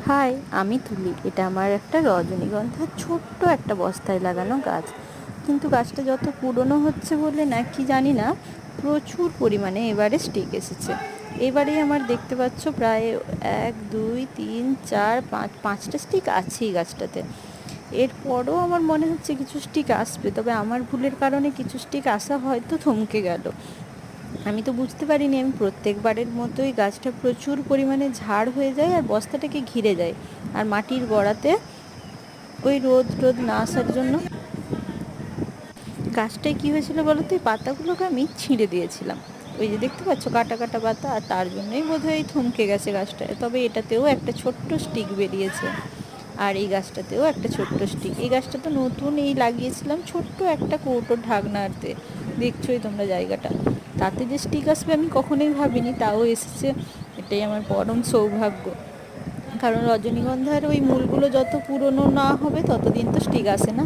High, আমি তুলি। এটা আমার একটা রজনীগন্ধার ছোট্ট একটা বস্তায় লাগানো গাছ। কিন্তু গাছটা যত পুরনো হচ্ছে বলে না কি জানি না, প্রচুর পরিমাণে এবারে স্টিক এসেছে। এবারেই আমার দেখতে পাচ্ছ প্রায় 1 2 3 4 5 5টা স্টিক আছেই গাছটাতে। এরপরও আমার মনে হচ্ছে কিছু স্টিক আসবে, তবে আমার ভুলের কারণে কিছু স্টিক আসা হয়তো থমকে গেল। আমি তো বুঝতে পারিনি আমি প্রত্যেকবারের মতোই গাছটা প্রচুর পরিমাণে ঝাড় হয়ে যায় আর বস্তাটাকে ঘিরে যায়। আর মাটির গোড়াতে ওই রোদ না আসার জন্য গাছটায় কী হয়েছিল বলো তো, এই পাতাগুলোকে আমি ছিঁড়ে দিয়েছিলাম। ওই যে দেখতে পাচ্ছ কাটা কাটা পাতা, আর তার জন্যই বোধহয় থমকে গেছে গাছটা। তবে এটাতেও একটা ছোট্ট স্টিক বেরিয়েছে, আর এই গাছটাতেও একটা ছোট্ট স্টিক। এই গাছটা তো নতুন এই লাগিয়েছিলাম ছোট্ট একটা কৌটোর ঢাকনাতে, দেখছোই তোমরা জায়গাটা। তাতে যে স্টিক আসবে আমি কখনোই ভাবিনি, তাও এসেছে। এটাই আমার পরম সৌভাগ্য। কারণ রজনীগন্ধার ওই মূলগুলো যত পুরনো না হবে ততদিন তো স্টিক আসে না।